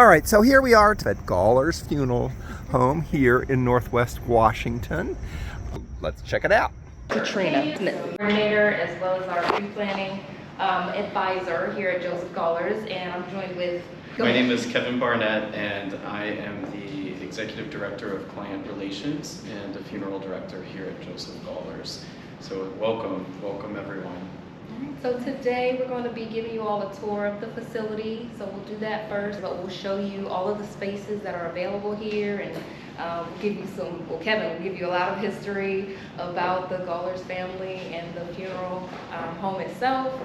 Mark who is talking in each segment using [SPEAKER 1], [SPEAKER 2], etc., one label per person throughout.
[SPEAKER 1] All right, so here we are at Gawler's Funeral Home here in Northwest Washington. Let's check it out.
[SPEAKER 2] Katrina, coordinator as well as our pre-planning advisor here at Joseph Gawlers, and I'm joined with...
[SPEAKER 3] My name is Kevin Barnett, and I am the Executive Director of Client Relations and a Funeral Director here at Joseph Gawlers. So welcome everyone.
[SPEAKER 2] So today we're going to be giving you all a tour of the facility. So we'll do that first, but we'll show you all of the spaces that are available here, and Kevin will give you a lot of history about the Gawlers family and the funeral home itself.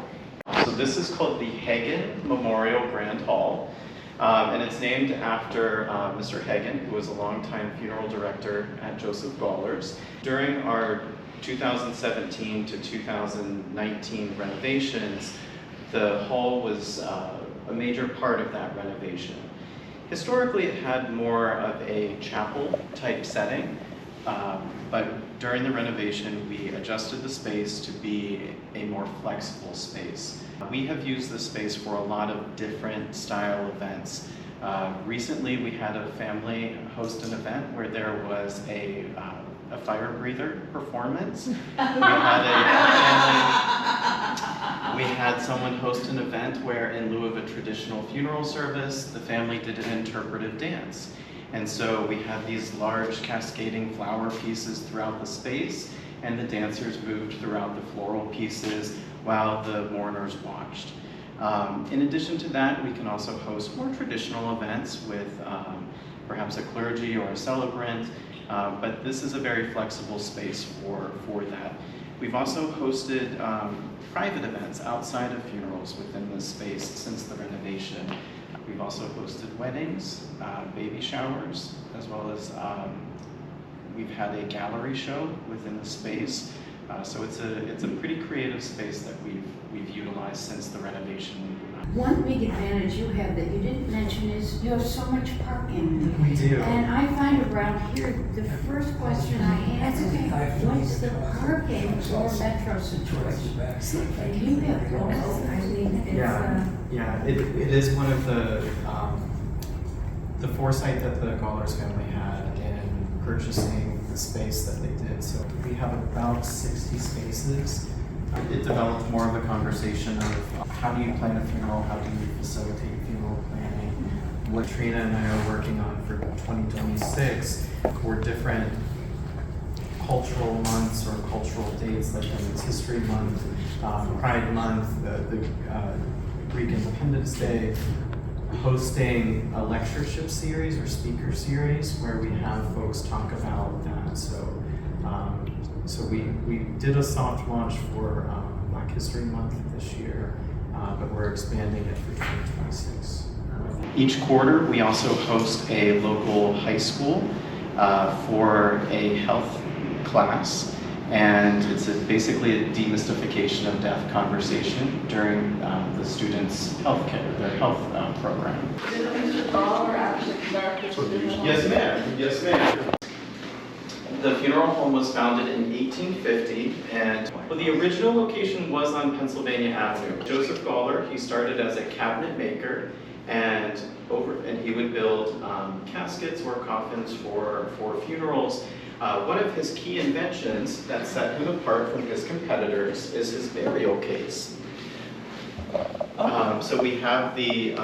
[SPEAKER 3] So this is called the Hagen Memorial Grand Hall, and it's named after Mr. Hagen, who was a longtime funeral director at Joseph Gawlers. During our 2017 to 2019 renovations, the hall was a major part of that renovation. Historically, it had more of a chapel type setting, but during the renovation, we adjusted the space to be a more flexible space. We have used this space for a lot of different style events. Recently, we had a family host an event where there was a fire breather performance. We had someone host an event where, in lieu of a traditional funeral service, the family did an interpretive dance. And so we had these large cascading flower pieces throughout the space, and the dancers moved throughout the floral pieces while the mourners watched. In addition to that, we can also host more traditional events with perhaps a clergy or a celebrant, but this is a very flexible space for that. We've also hosted private events outside of funerals within this space since the renovation. We've also hosted weddings, baby showers, as well as we've had a gallery show within the space. So it's a pretty creative space that we've utilized since the renovation.
[SPEAKER 4] One big advantage you have that you didn't mention is you have so much parking.
[SPEAKER 3] We do.
[SPEAKER 4] And I find around here, the first question I have is, what's the parking or metro situation? And you have both. I mean, it's,
[SPEAKER 3] It is one of the foresight that the Gawlers family had in purchasing the space that they did. So we have about 60 spaces. It developed more of a conversation of how do you plan a funeral, how do you facilitate funeral planning. What Katrina and I are working on for 2026 were different cultural months or cultural dates, like Women's History Month, Pride Month, the Greek Independence Day, hosting a lectureship series or speaker series where we have folks talk about that. So we did a soft launch for Black History Month this year, but we're expanding it for 2026. Each quarter, we also host a local high school for a health class, and it's basically a demystification of death conversation during the students' their health program.
[SPEAKER 2] Did Mr. Gawler actually conduct this funeral?
[SPEAKER 3] Yes, ma'am. Yes, ma'am. The funeral home was founded in 1850, and the original location was on Pennsylvania Avenue. Joseph Gawler, he started as a cabinet maker, and he would build caskets or coffins for funerals. One of his key inventions that set him apart from his competitors is his burial case. So we have the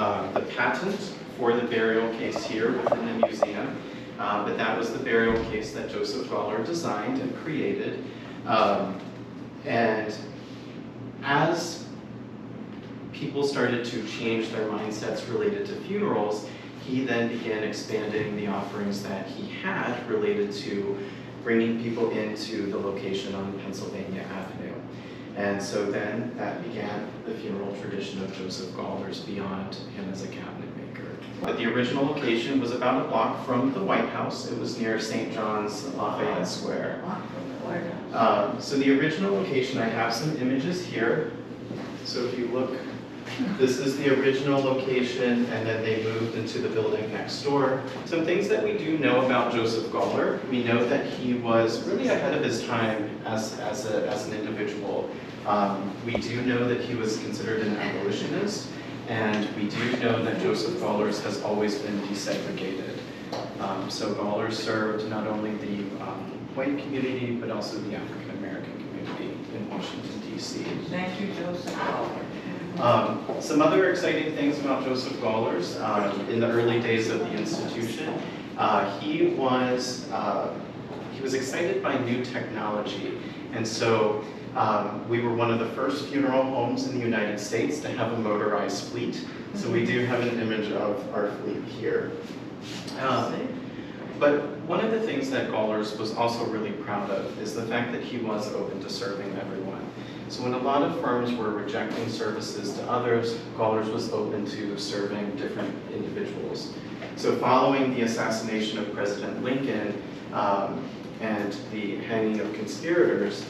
[SPEAKER 3] patent for the burial case here within the museum. But that was the burial case that Joseph Gawler designed and created. And as people started to change their mindsets related to funerals, he then began expanding the offerings that he had related to bringing people into the location on Pennsylvania Avenue. And so then that began the funeral tradition of Joseph Gawlers beyond him as a cabinet maker. But the original location was about a block from the White House. It was near St. John's Lafayette Square. So the original location, I have some images here. So if you look, this is the original location, and then they moved into the building next door. Some things that we do know about Joseph Gawler: we know that he was really ahead of his time as an individual. We do know that he was considered an abolitionist, And we do know that Joseph Gawlers has always been desegregated. So Gawlers served not only the white community, but also the African American community in Washington, D.C.
[SPEAKER 4] Thank you, Joseph Gawler.
[SPEAKER 3] Some other exciting things about Joseph Gawlers in the early days of the institution, he was excited by new technology, and so we were one of the first funeral homes in the United States to have a motorized fleet. So we do have an image of our fleet here. But one of the things that Gawlers was also really proud of is the fact that he was open to serving everyone. So when a lot of firms were rejecting services to others, Gawlers was open to serving different individuals. So following the assassination of President Lincoln and the hanging of conspirators,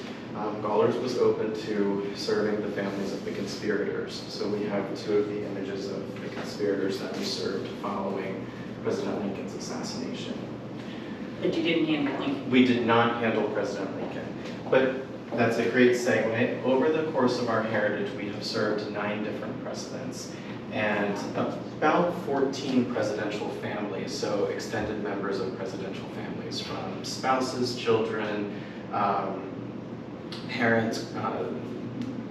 [SPEAKER 3] Gawlers was open to serving the families of the conspirators. So we have two of the images of the conspirators that we served following President Lincoln's assassination.
[SPEAKER 4] But you didn't handle Lincoln.
[SPEAKER 3] We did not handle President Lincoln, but that's a great segue. Over the course of our heritage, we have served 9 different presidents and about 14 presidential families, so extended members of presidential families, from spouses, children, parents,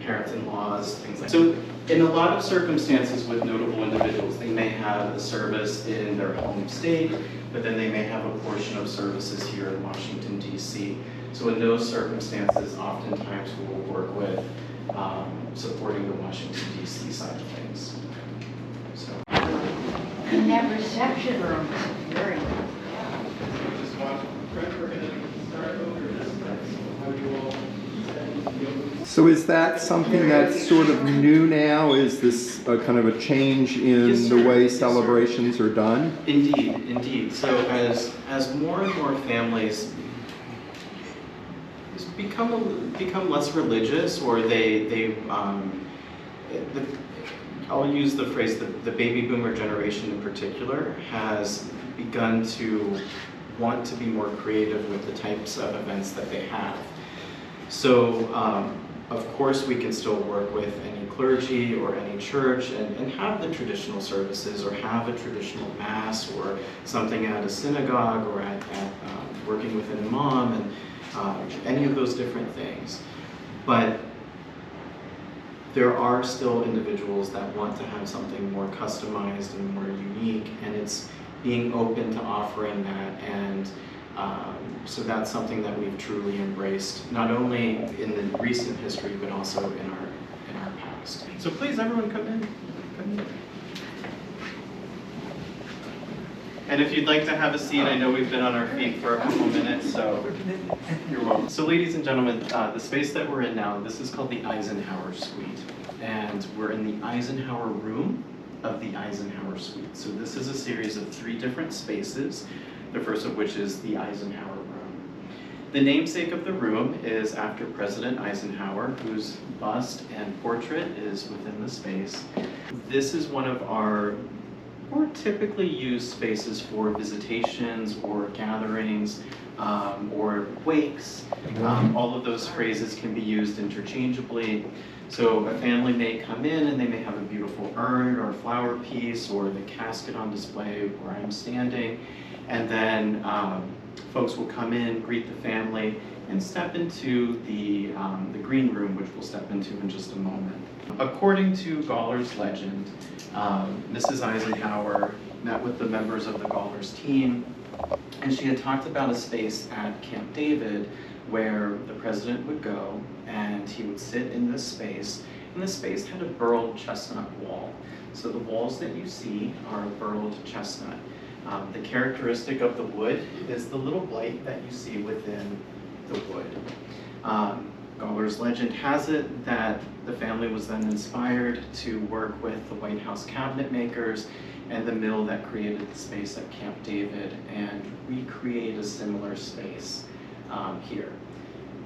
[SPEAKER 3] parents-in-laws, things like that. So in a lot of circumstances with notable individuals, they may have a service in their home state, but then they may have a portion of services here in Washington, D.C. So in those circumstances, oftentimes we will work with supporting the Washington, D.C. side of things. So.
[SPEAKER 4] And that reception room is very nice.
[SPEAKER 3] Just watch. We're going to start over this. How you all.
[SPEAKER 1] So is that something that's sort of new now? Is this a kind of a change in
[SPEAKER 3] Yes,
[SPEAKER 1] the
[SPEAKER 3] sir.
[SPEAKER 1] way
[SPEAKER 3] Yes, sir.
[SPEAKER 1] celebrations are done?
[SPEAKER 3] Indeed, indeed. So as more and more families become less religious, or I'll use the phrase the baby boomer generation in particular has begun to want to be more creative with the types of events that they have. So, of course, we can still work with any clergy or any church and have the traditional services, or have a traditional mass, or something at a synagogue, or at working with an imam, and any of those different things. But there are still individuals that want to have something more customized and more unique, and it's being open to offering that. And so that's something that we've truly embraced, not only in the recent history, but also in our past. So please, everyone, come in. Come in. And if you'd like to have a seat, I know we've been on our feet for a couple minutes, so you're welcome. So ladies and gentlemen, the space that we're in now, this is called the Eisenhower Suite. And we're in the Eisenhower room of the Eisenhower Suite. So this is a series of 3 different spaces, the first of which is the Eisenhower room. The namesake of the room is after President Eisenhower, whose bust and portrait is within the space. This is one of our more typically used spaces for visitations or gatherings or wakes. All of those phrases can be used interchangeably. So a family may come in and they may have a beautiful urn or flower piece, or the casket on display where I'm standing, and then folks will come in, greet the family, and step into the green room, which we'll step into in just a moment. According to Gawler's legend, Mrs. Eisenhower met with the members of the Gawlers team, and she had talked about a space at Camp David where the president would go and he would sit in this space, and this space had a burled chestnut wall. So the walls that you see are burled chestnut. The characteristic of the wood is the little blight that you see within the wood. Gawler's legend has it that the family was then inspired to work with the White House cabinet makers and the mill that created the space at Camp David and recreate a similar space here.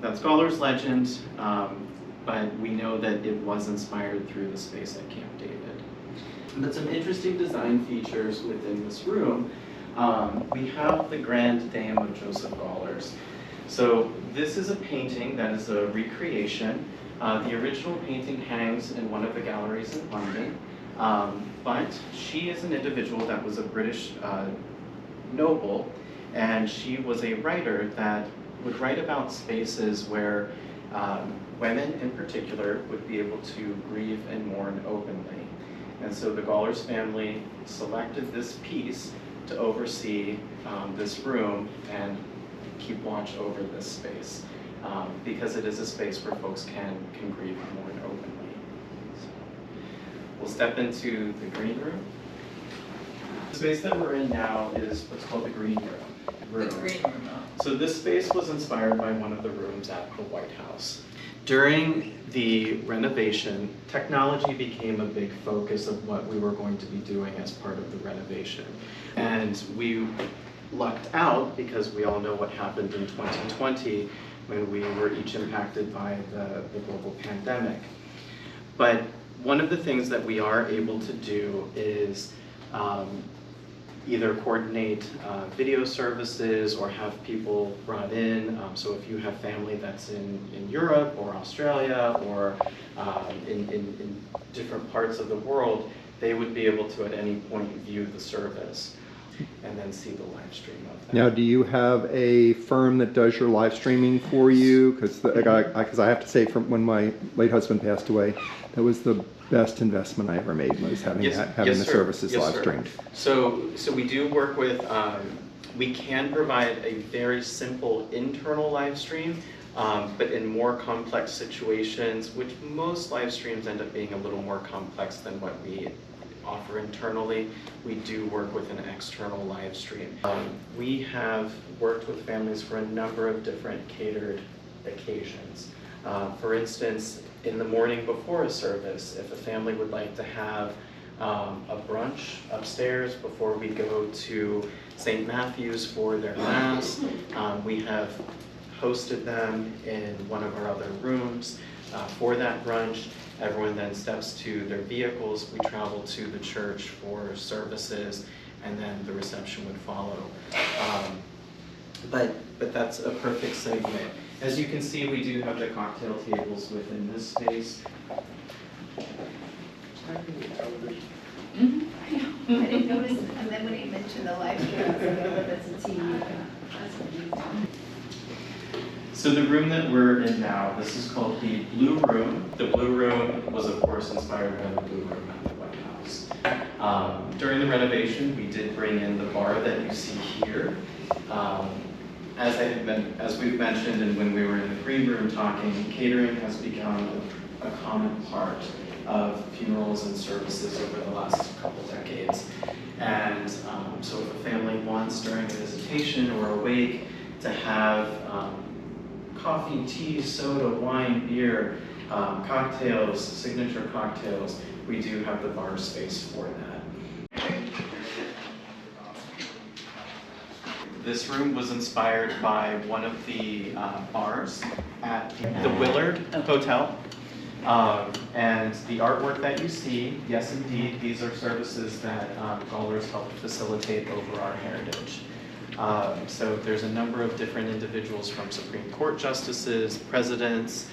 [SPEAKER 3] That's Gawler's legend, but we know that it was inspired through the space at Camp David. But some interesting design features within this room. We have the Grand Dame of Joseph Gawlers. So this is a painting that is a recreation. The original painting hangs in one of the galleries in London. But she is an individual that was a British noble, and she was a writer that would write about spaces where women in particular would be able to grieve and mourn openly. And so the Gawlers family selected this piece to oversee this room and keep watch over this space, because it is a space where folks can grieve and mourn openly. So we'll step into the green room. The space that we're in now is what's called the green room.
[SPEAKER 5] The green room.
[SPEAKER 3] So this space was inspired by one of the rooms at the White House. During the renovation, technology became a big focus of what we were going to be doing as part of the renovation. And we lucked out because we all know what happened in 2020 when we were each impacted by the global pandemic. But one of the things that we are able to do is either coordinate video services or have people brought in. So if you have family that's in Europe or Australia or in different parts of the world, they would be able to at any point view the service and then see the live stream of that.
[SPEAKER 1] Now, do you have a firm that does your live streaming for you? Because I have to say, from when my late husband passed away, that was the best investment I ever made, was having the services live streamed.
[SPEAKER 3] So we do work with, we can provide a very simple internal live stream, but in more complex situations, which most live streams end up being a little more complex than what we offer internally, we do work with an external live stream. We have worked with families for a number of different catered occasions. For instance, in the morning before a service, if a family would like to have a brunch upstairs before we go to St. Matthew's for their Mass, we have hosted them in one of our other rooms for that brunch. Everyone then steps to their vehicles. We travel to the church for services, and then the reception would follow. But that's a perfect segue. As you can see, we do have the cocktail tables within this space.
[SPEAKER 4] I didn't notice, and then when he mentioned the live stream, I was like, oh, that's a TV.
[SPEAKER 3] So the room that we're in now, this is called the Blue Room. The Blue Room was, of course, inspired by the Blue Room at the White House. During the renovation, we did bring in the bar that you see here. As we've mentioned, and when we were in the green room talking, catering has become a common part of funerals and services over the last couple decades. And so if a family wants during a visitation or a wake to have coffee, tea, soda, wine, beer, cocktails, signature cocktails, we do have the bar space for that. This room was inspired by one of the bars at the Willard Hotel. And the artwork that you see, yes indeed, these are services that Gawlers helped facilitate over our heritage. So there's a number of different individuals, from Supreme Court justices, presidents,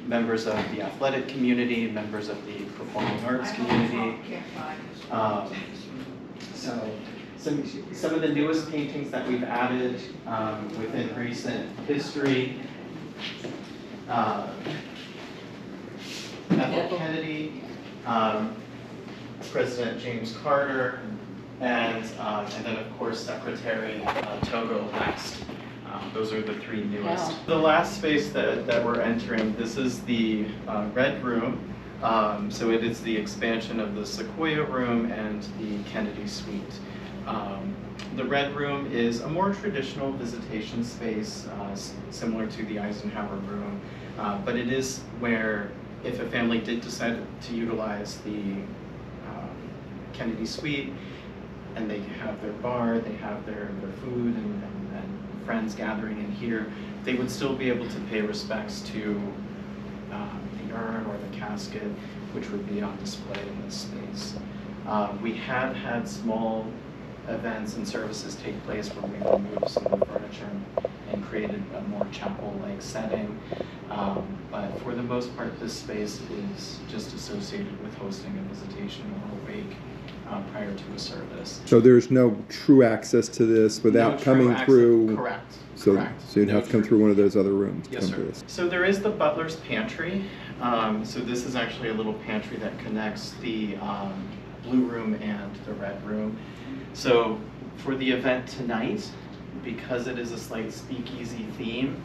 [SPEAKER 3] members of the athletic community, members of the performing arts community. So some of the newest paintings that we've added within recent history. Ethel Kennedy, President James Carter, and then of course Secretary Togo West. Those are the three newest. Wow. The last space that we're entering, this is the Red Room. So it is the expansion of the Sequoia Room and the Kennedy Suite. The Red Room is a more traditional visitation space, similar to the Eisenhower Room, but it is where, if a family did decide to utilize the Kennedy Suite, and they have their bar, they have their food and friends gathering in here, they would still be able to pay respects to the urn or the casket, which would be on display in this space. We have had small events and services take place where we removed some of the furniture and created a more chapel-like setting. But for the most part, this space is just associated with hosting a visitation or a wake prior to a service.
[SPEAKER 1] So there's no true access to this without
[SPEAKER 3] No true
[SPEAKER 1] coming
[SPEAKER 3] access-
[SPEAKER 1] through.
[SPEAKER 3] Correct.
[SPEAKER 1] So,
[SPEAKER 3] correct.
[SPEAKER 1] so you'd
[SPEAKER 3] No
[SPEAKER 1] have to come
[SPEAKER 3] true-
[SPEAKER 1] through one of those other rooms to
[SPEAKER 3] Yes,
[SPEAKER 1] come
[SPEAKER 3] sir.
[SPEAKER 1] to this.
[SPEAKER 3] So there is the butler's pantry. So this is actually a little pantry that connects the blue room and the red room. So for the event tonight, because it is a slight speakeasy theme,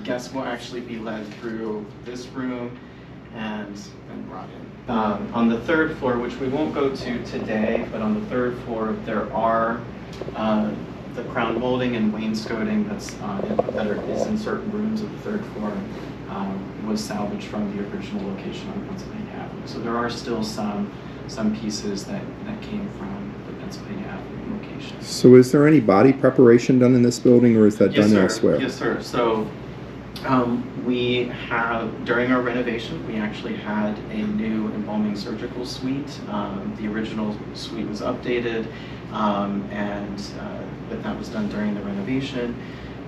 [SPEAKER 3] guests will actually be led through this room and brought in. On the third floor, which we won't go to today, but on the third floor there are the crown molding and wainscoting is in certain rooms of the third floor was salvaged from the original location on Pennsylvania Avenue. So there are still some pieces that came from the Pennsylvania Avenue location.
[SPEAKER 1] So is there any body preparation done in this building, or is that
[SPEAKER 3] Yes,
[SPEAKER 1] done
[SPEAKER 3] sir.
[SPEAKER 1] elsewhere?
[SPEAKER 3] Yes, sir. So we have, during our renovation, we actually had a new embalming surgical suite. The original suite was updated, but that was done during the renovation.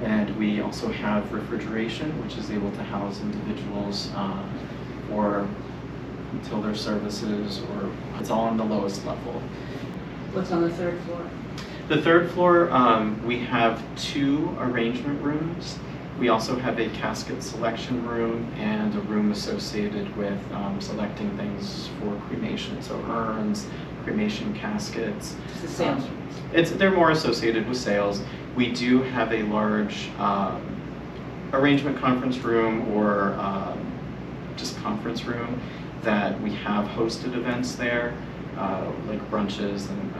[SPEAKER 3] And we also have refrigeration, which is able to house individuals until their services, or it's all on the lowest level.
[SPEAKER 4] What's on the third floor?
[SPEAKER 3] The third floor, we have 2 arrangement rooms. We also have a casket selection room and a room associated with selecting things for cremation. So urns, cremation caskets.
[SPEAKER 4] It's the sales rooms.
[SPEAKER 3] They're more associated with sales. We do have a large arrangement conference room or just conference room that we have hosted events there, like brunches, and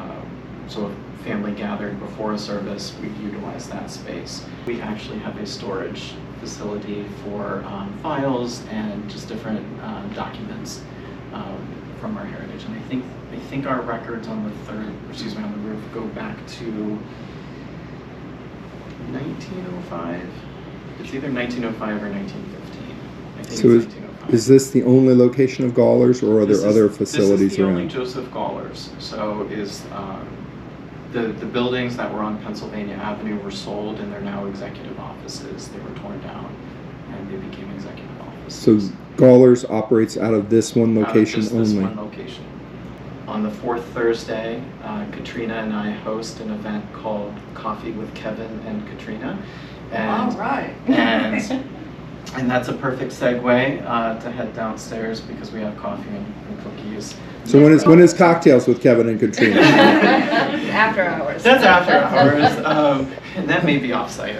[SPEAKER 3] so if family gathered before a service, we utilize that space. We actually have a storage facility for files and just different documents from our heritage. And I think our records on the on the roof go back to 1905. It's either 1905 or 1915. I think
[SPEAKER 1] So
[SPEAKER 3] it's 1905.
[SPEAKER 1] is this the only location of Gawlers, or are there other facilities
[SPEAKER 3] This is the
[SPEAKER 1] around?
[SPEAKER 3] only Joseph Gawlers. So is the buildings that were on Pennsylvania Avenue were sold, and they're now executive offices. They were torn down and they became executive offices.
[SPEAKER 1] So Gawlers operates out of this one
[SPEAKER 3] Out of
[SPEAKER 1] location
[SPEAKER 3] just this
[SPEAKER 1] only?
[SPEAKER 3] one location. On the 4th Thursday, Katrina and I host an event called Coffee with Kevin and Katrina. And,
[SPEAKER 4] All right.
[SPEAKER 3] and that's a perfect segue to head downstairs because we have coffee and cookies.
[SPEAKER 1] So when is Cocktails with Kevin and Katrina?
[SPEAKER 2] After hours.
[SPEAKER 3] That's after hours. And that may be off-site.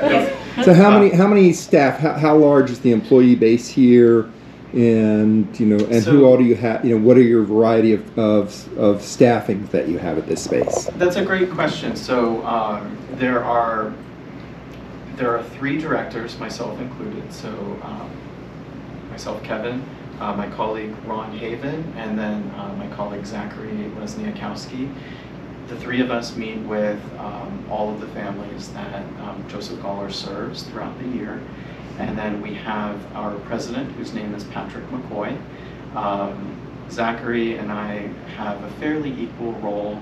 [SPEAKER 1] So how many staff? How large is the employee base here? And
[SPEAKER 3] So-
[SPEAKER 1] who all do you have? What are your variety of staffing that you have at this space?
[SPEAKER 3] That's a great question. So there are 3 directors, myself included. So myself, Kevin, my colleague Ron Haven, and then my colleague Zachary Lesniakowski. The 3 of us meet with all of the families that Joseph Gawler serves throughout the year. And then we have our president, whose name is Patrick McCoy. Zachary and I have a fairly equal role.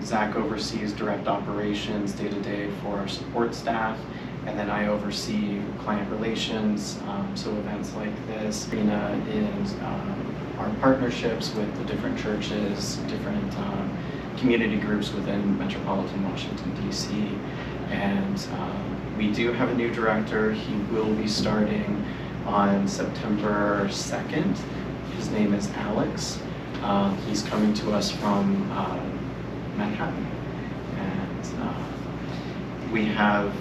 [SPEAKER 3] Zach oversees direct operations day-to-day for our support staff, and then I oversee client relations, so events like this. Katrina is our partnerships with the different churches, different community groups within metropolitan Washington, D.C. And we do have a new director. He will be starting on September 2nd. His name is Alex. He's coming to us from Manhattan. And we have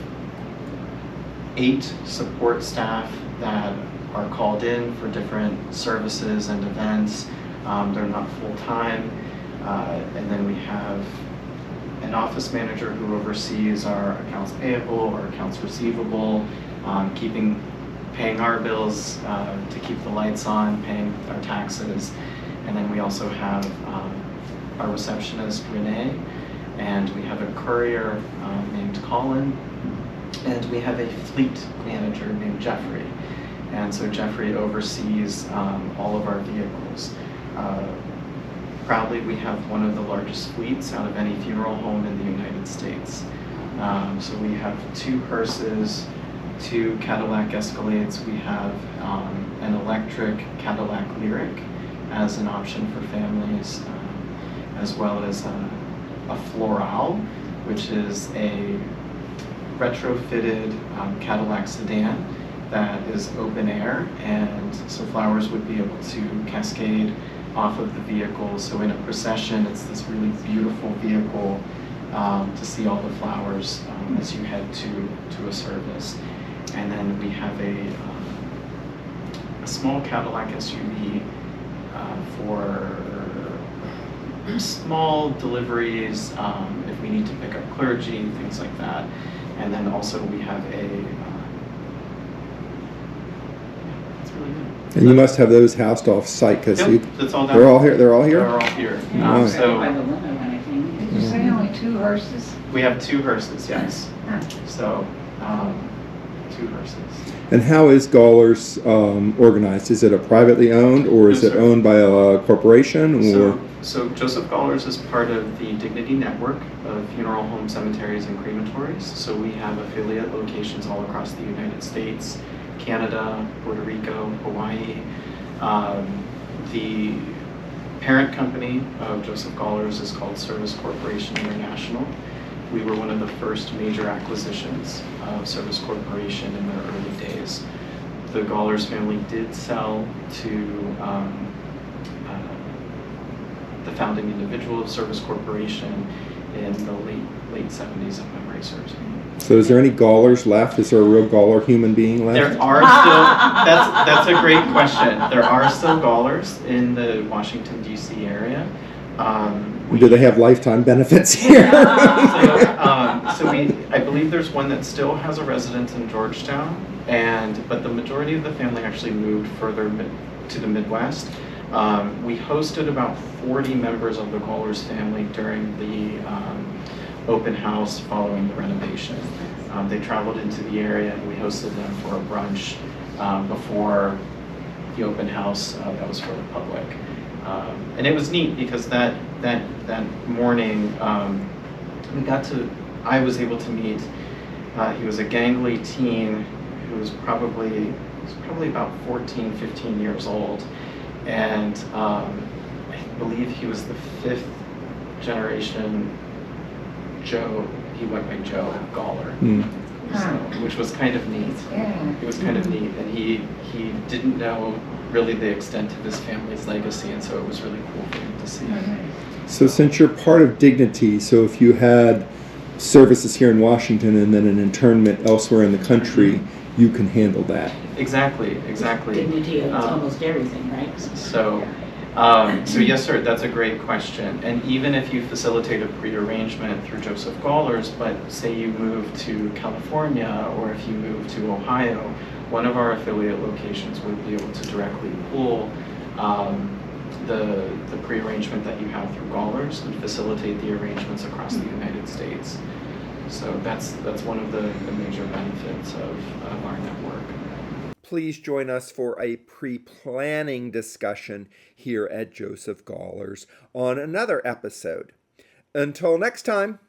[SPEAKER 3] 8 support staff that are called in for different services and events. They're not full-time. And then we have an office manager who oversees our accounts payable or accounts receivable, paying our bills to keep the lights on, paying our taxes. And then we also have our receptionist, Renee, and we have a courier named Colin, and we have a fleet manager named Jeffrey. And so Jeffrey oversees all of our vehicles. proudly, we have one of the largest fleets out of any funeral home in the United States. So we have 2 hearses, 2 Cadillac Escalades. We have an electric Cadillac Lyric as an option for families, as well as a Floral, which is a retrofitted Cadillac sedan that is open air, and so flowers would be able to cascade off of the vehicle. So in a procession, it's this really beautiful vehicle to see all the flowers as you head to a service. And then we have a small Cadillac SUV for small deliveries, if we need to pick up clergy, things like that. And then also we have it's really good.
[SPEAKER 1] And you must have those housed off site because
[SPEAKER 3] Yep, that's all down.
[SPEAKER 1] they're all here. They're all here.
[SPEAKER 3] They're all here.
[SPEAKER 1] Nice.
[SPEAKER 3] So
[SPEAKER 4] By the window when I came in.
[SPEAKER 5] Did you say only 2 hearses?
[SPEAKER 3] we have 2 hearses, yes.
[SPEAKER 5] Huh.
[SPEAKER 3] So 2 hearses.
[SPEAKER 1] And how is Gawlers organized? Is it a privately owned, or is
[SPEAKER 3] Yes,
[SPEAKER 1] it
[SPEAKER 3] sir.
[SPEAKER 1] owned by a corporation, or?
[SPEAKER 3] So Joseph Gawlers is part of the Dignity Network of funeral home cemeteries and crematories. So we have affiliate locations all across the United States, Canada, Puerto Rico, Hawaii. The parent company of Joseph Gawlers is called Service Corporation International. We were one of the first major acquisitions of Service Corporation in their early days. The Gawlers family did sell to the founding individual of Service Corporation in the late 70s, if memory serves me.
[SPEAKER 1] So is there any Gawlers left? Is there a real Gawler human being left?
[SPEAKER 3] There are still, that's a great question. There are still Gawlers in the Washington, D.C. area.
[SPEAKER 1] Do they have lifetime benefits here?
[SPEAKER 3] I believe there's one that still has a residence in Georgetown, but the majority of the family actually moved further to the Midwest. We hosted about 40 members of the Gawlers family during the open house following the renovation. They traveled into the area and we hosted them for a brunch before the open house that was for the public. And it was neat because that morning I was able to meet, he was a gangly teen who was probably about 14, 15 years old. And I believe he was the 5th generation Joe. He went by Joe Gawler, which was kind of neat.
[SPEAKER 5] Yeah.
[SPEAKER 3] It was kind of neat, and he didn't know really the extent of his family's legacy, and so it was really cool for him to see.
[SPEAKER 1] So since you're part of Dignity, so if you had services here in Washington and then an internment elsewhere in the country, you can handle that.
[SPEAKER 3] Exactly.
[SPEAKER 4] Dignity of almost everything, right?
[SPEAKER 3] So yes, sir, that's a great question. And even if you facilitate a pre-arrangement through Joseph Gawlers, but say you move to California or if you move to Ohio, one of our affiliate locations would be able to directly pull the pre-arrangement that you have through Gawlers and facilitate the arrangements across the United States. So that's one of the major benefits of our network.
[SPEAKER 1] Please join us for a pre-planning discussion here at Joseph Gawlers on another episode. Until next time.